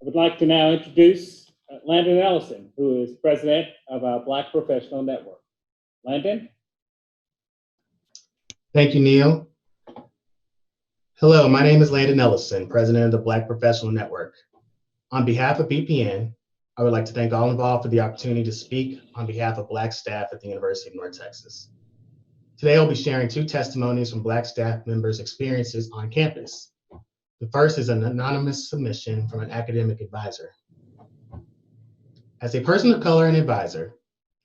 I would like to now introduce Landon Ellison, who is president of our Black Professional Network. Landon? Thank you, Neil. Hello, my name is Landon Ellison, president of the Black Professional Network. On behalf of BPN, I would like to thank all involved for the opportunity to speak on behalf of Black staff at the University of North Texas. Today, I'll be sharing 2 testimonies from Black staff members' experiences on campus. The first is an anonymous submission from an academic advisor. As a person of color and advisor,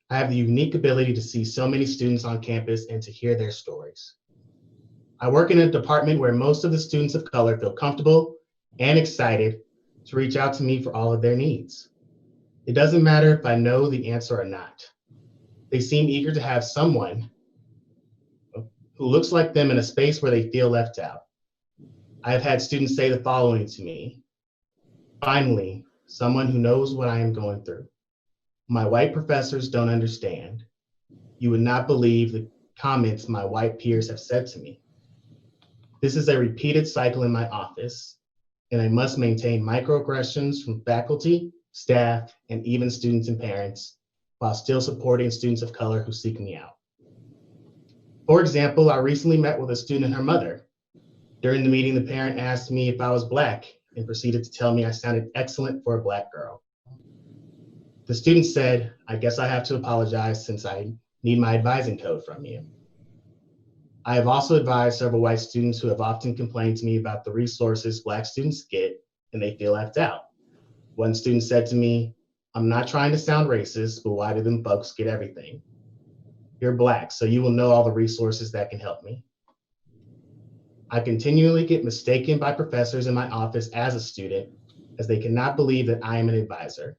I have the unique ability to see so many students on campus and to hear their stories. I work in a department where most of the students of color feel comfortable and excited to reach out to me for all of their needs. It doesn't matter if I know the answer or not. They seem eager to have someone who looks like them in a space where they feel left out. I've had students say the following to me: finally, someone who knows what I am going through. My white professors don't understand. You would not believe the comments my white peers have said to me. This is a repeated cycle in my office, and I must maintain microaggressions from faculty, staff, and even students and parents, while still supporting students of color who seek me out. For example, I recently met with a student and her mother. During the meeting, the parent asked me if I was Black and proceeded to tell me I sounded excellent for a Black girl. The student said, "I guess I have to apologize since I need my advising code from you." I have also advised several white students who have often complained to me about the resources Black students get and they feel left out. One student said to me, "I'm not trying to sound racist, but why do them folks get everything? You're Black, so you will know all the resources that can help me." I continually get mistaken by professors in my office as a student, as they cannot believe that I am an advisor.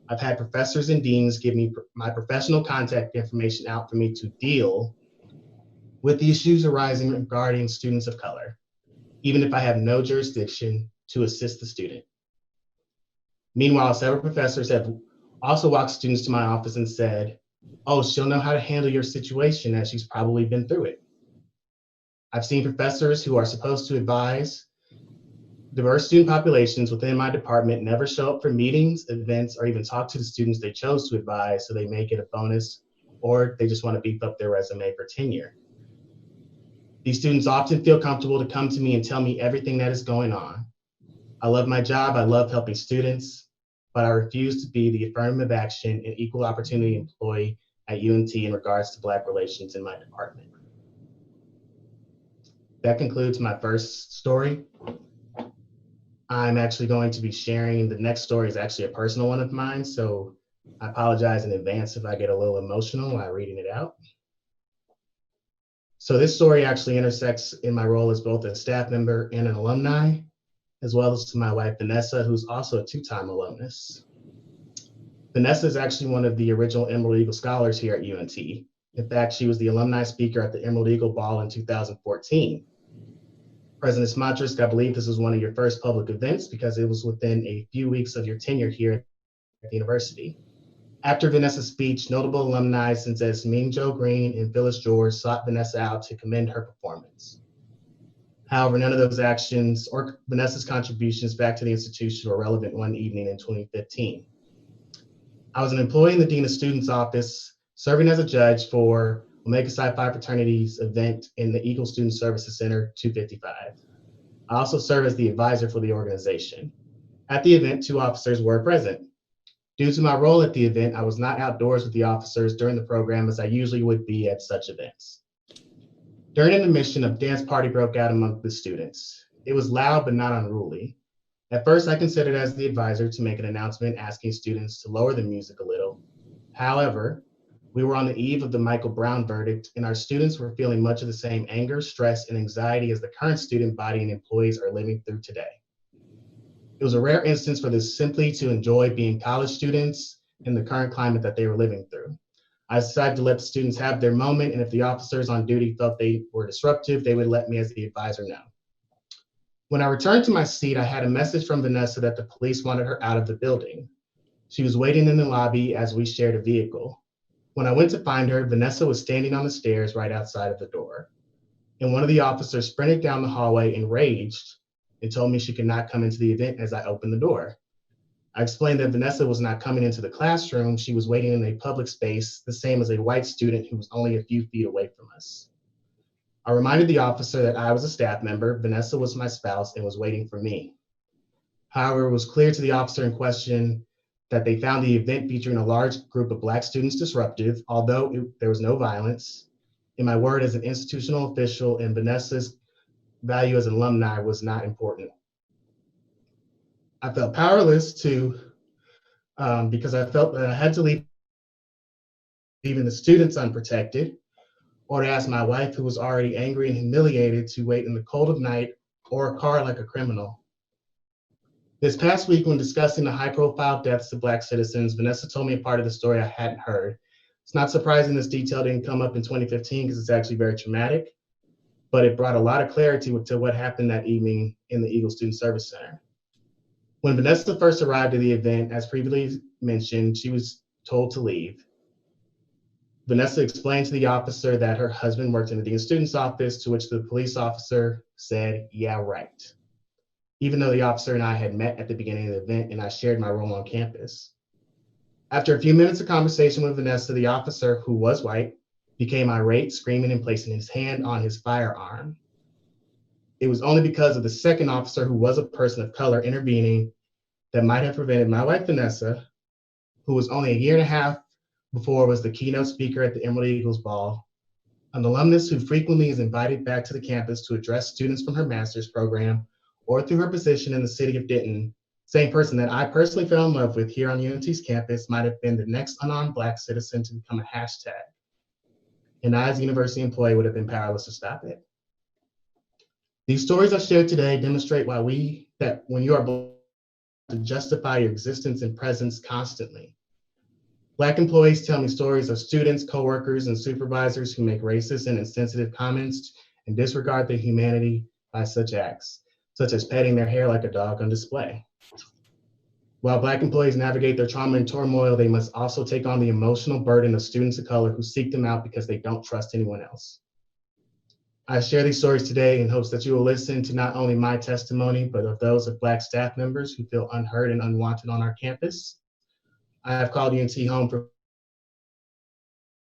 I've had professors and deans give me my professional contact information out for me to deal with the issues arising regarding students of color, even if I have no jurisdiction to assist the student. Meanwhile, several professors have also walked students to my office and said, "Oh, she'll know how to handle your situation as she's probably been through it." I've seen professors who are supposed to advise diverse student populations within my department never show up for meetings, events, or even talk to the students they chose to advise, so they make it a bonus, or they just want to beef up their resume for tenure. These students often feel comfortable to come to me and tell me everything that is going on. I love my job, I love helping students, but I refuse to be the affirmative action and equal opportunity employee at UNT in regards to Black relations in my department. That concludes my first story. I'm actually going to be sharing, the next story is actually a personal one of mine, so I apologize in advance if I get a little emotional while reading it out. So this story actually intersects in my role as both a staff member and an alumni, as well as to my wife, Vanessa, who's also a 2-time alumnus. Vanessa is actually one of the original Emerald Eagle scholars here at UNT. In fact, she was the alumni speaker at the Emerald Eagle Ball in 2014. President Smatris, I believe this was one of your first public events because it was within a few weeks of your tenure here at the university. After Vanessa's speech, notable alumni such as Ming Jo Green and Phyllis George sought Vanessa out to commend her performance. However, none of those actions or Vanessa's contributions back to the institution were relevant one evening in 2015. I was an employee in the Dean of Students office, serving as a judge for Omega Psi Phi Fraternity's event in the Eagle Student Services Center 255. I also serve as the advisor for the organization. At the event, 2 officers were present. Due to my role at the event, I was not outdoors with the officers during the program as I usually would be at such events. During an intermission, a dance party broke out among the students. It was loud but not unruly. At first, I considered as the advisor to make an announcement asking students to lower the music a little. However, we were on the eve of the Michael Brown verdict, and our students were feeling much of the same anger, stress, and anxiety as the current student body and employees are living through today. It was a rare instance for this simply to enjoy being college students in the current climate that they were living through. I decided to let the students have their moment, and if the officers on duty felt they were disruptive, they would let me as the advisor know. When I returned to my seat, I had a message from Vanessa that the police wanted her out of the building. She was waiting in the lobby as we shared a vehicle. When I went to find her, Vanessa was standing on the stairs right outside of the door. And one of the officers sprinted down the hallway enraged and told me she could not come into the event as I opened the door. I explained that Vanessa was not coming into the classroom. She was waiting in a public space, the same as a white student who was only a few feet away from us. I reminded the officer that I was a staff member, Vanessa was my spouse, and was waiting for me. However, it was clear to the officer in question that they found the event featuring a large group of Black students disruptive, although there was no violence. In my word as an institutional official, and Vanessa's value as an alumni was not important. I felt powerless because I felt that I had to leave even the students unprotected, or to ask my wife, who was already angry and humiliated, to wait in the cold of night or a car like a criminal. This past week, when discussing the high-profile deaths of Black citizens, Vanessa told me a part of the story I hadn't heard. It's not surprising this detail didn't come up in 2015 because it's actually very traumatic, but it brought a lot of clarity to what happened that evening in the Eagle Student Service Center. When Vanessa first arrived at the event, as previously mentioned, she was told to leave. Vanessa explained to the officer that her husband worked in the Dean of Students office, to which the police officer said, "Yeah, right," even though the officer and I had met at the beginning of the event and I shared my role on campus. After a few minutes of conversation with Vanessa, the officer, who was white, became irate, screaming and placing his hand on his firearm. It was only because of the second officer, who was a person of color, intervening that might have prevented my wife, Vanessa, who was only a year and a half before was the keynote speaker at the Emerald Eagles Ball, an alumnus who frequently is invited back to the campus to address students from her master's program or through her position in the city of Denton. Same person that I personally fell in love with here on UNT's campus might have been the next unarmed Black citizen to become a hashtag. And I, as a university employee, would have been powerless to stop it. These stories I shared today demonstrate that when you are Black, to justify your existence and presence constantly. Black employees tell me stories of students, coworkers, and supervisors who make racist and insensitive comments and disregard their humanity by such acts, such as petting their hair like a dog on display. While Black employees navigate their trauma and turmoil, they must also take on the emotional burden of students of color who seek them out because they don't trust anyone else. I share these stories today in hopes that you will listen to not only my testimony, but of those of Black staff members who feel unheard and unwanted on our campus. I have called UNT home for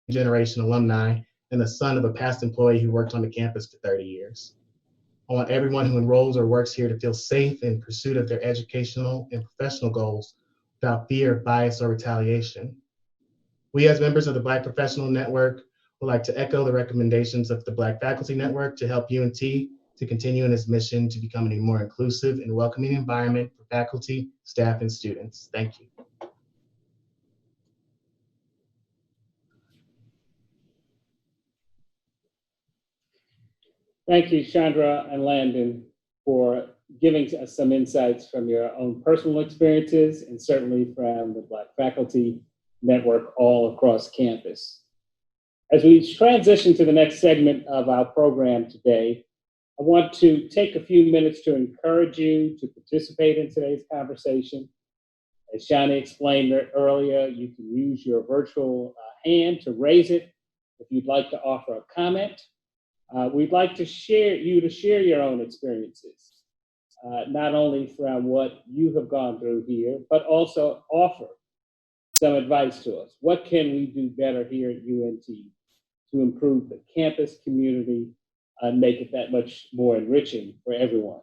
generation alumni and the son of a past employee who worked on the campus for 30 years. I want everyone who enrolls or works here to feel safe in pursuit of their educational and professional goals without fear of bias or retaliation. We, as members of the Black Professional Network, would like to echo the recommendations of the Black Faculty Network to help UNT to continue in its mission to becoming a more inclusive and welcoming environment for faculty, staff, and students. Thank you. Thank you, Chandra and Landon, for giving us some insights from your own personal experiences and certainly from the Black Faculty Network all across campus. As we transition to the next segment of our program today, I want to take a few minutes to encourage you to participate in today's conversation. As Shani explained earlier, you can use your virtual hand to raise it if you'd like to offer a comment. We'd like to share your own experiences, not only from what you have gone through here, but also offer some advice to us. What can we do better here at UNT to improve the campus community and make it that much more enriching for everyone?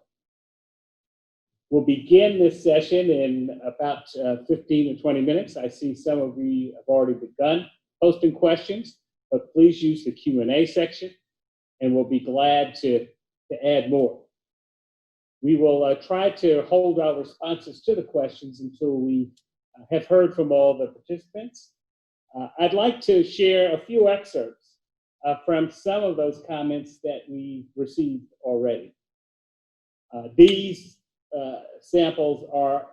We'll begin this session in about 15 or 20 minutes. I see some of you have already begun posting questions, but please use the Q&A section, and we'll be glad to add more. We will try to hold our responses to the questions until we have heard from all the participants. I'd like to share a few excerpts from some of those comments that we received already. These samples are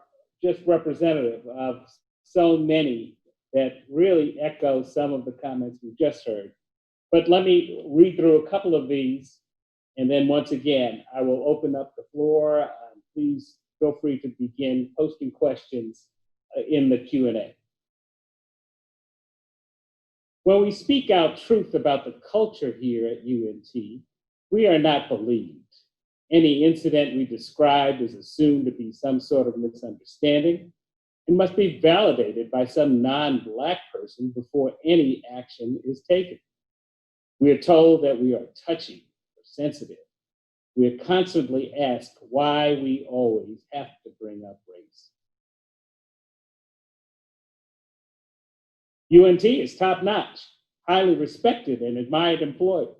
just representative of so many that really echo some of the comments we just heard. But let me read through a couple of these, and then once again, I will open up the floor. Please feel free to begin posting questions in the Q&A. When we speak out truth about the culture here at UNT, we are not believed. Any incident we describe is assumed to be some sort of misunderstanding. and must be validated by some non-Black person before any action is taken. We are told that we are touchy or sensitive. We are constantly asked why we always have to bring up race. UNT is top-notch, highly respected and admired employer.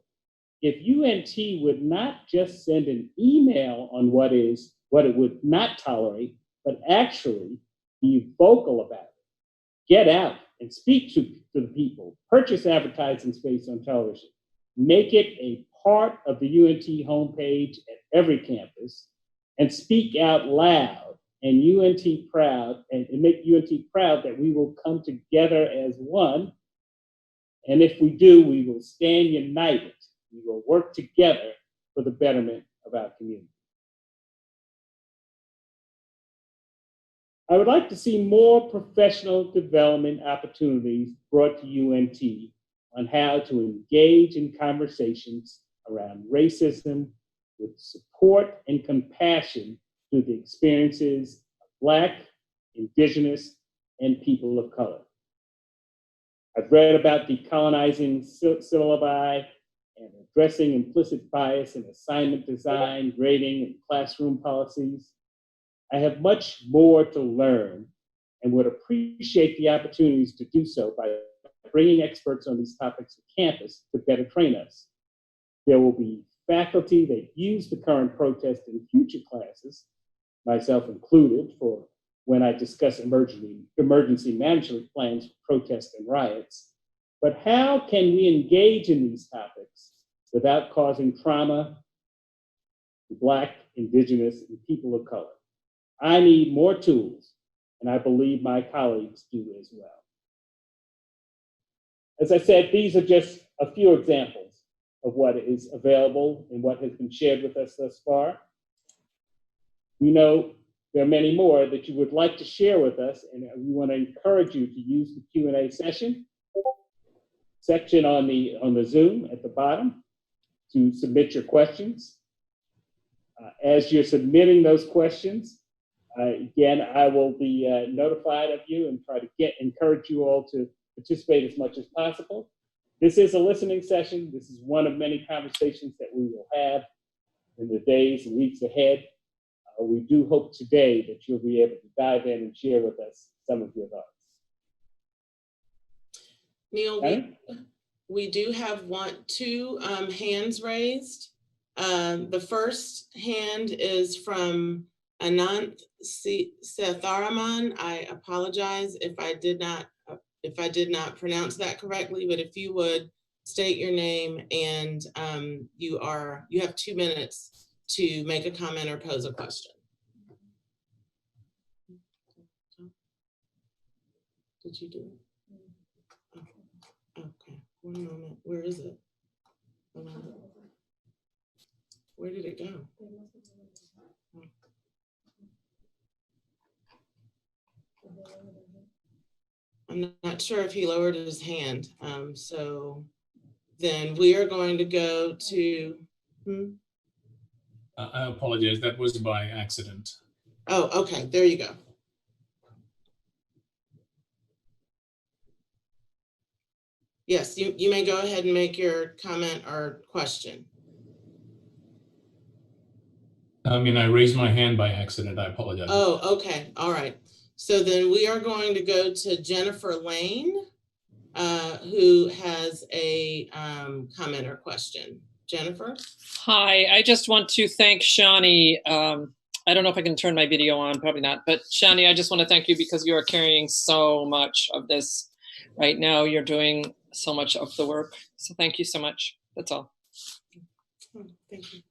If UNT would not just send an email on what it would not tolerate, but actually be vocal about it, get out and speak to the people, purchase advertising space on television, make it a part of the UNT homepage at every campus, and speak out loud and UNT proud, and make UNT proud that we will come together as one. And if we do, we will stand united. We will work together for the betterment of our community. I would like to see more professional development opportunities brought to UNT on how to engage in conversations around racism with support and compassion through the experiences of Black, Indigenous, and people of color. I've read about decolonizing syllabi and addressing implicit bias in assignment design, grading, and classroom policies. I have much more to learn and would appreciate the opportunities to do so by bringing experts on these topics to campus to better train us. There will be faculty that use the current protest in future classes, myself included, for when I discuss emergency management plans for protests and riots. But how can we engage in these topics without causing trauma to Black, Indigenous, and people of color? I need more tools, and I believe my colleagues do as well. As I said, these are just a few examples of what is available and what has been shared with us thus far. We know there are many more that you would like to share with us, and we want to encourage you to use the Q&A section on the Zoom at the bottom to submit your questions. As you're submitting those questions, again, I will be notified of you and try to encourage you all to participate as much as possible. This is a listening session. This is one of many conversations that we will have in the days and weeks ahead. We do hope today that you'll be able to dive in and share with us some of your thoughts. Neil, we do have two hands raised. The first hand is from Anant Setharaman. I apologize if I did not pronounce that correctly, but if you would state your name and you have 2 minutes to make a comment or pose a question. Did you do it? Okay, 1 moment. Where is it? Where did it go? I'm not sure if he lowered his hand. So then we are going to go to. I apologize, that was by accident. Oh, okay, there you go. Yes, you may go ahead and make your comment or question. I mean, I raised my hand by accident, I apologize. Oh, okay, all right. So then we are going to go to Jennifer Lane, who has a comment or question. Jennifer? Hi, I just want to thank Shani. I don't know if I can turn my video on, probably not, but Shani, I just want to thank you because you are carrying so much of this right now. You're doing so much of the work. So thank you so much. That's all. Thank you.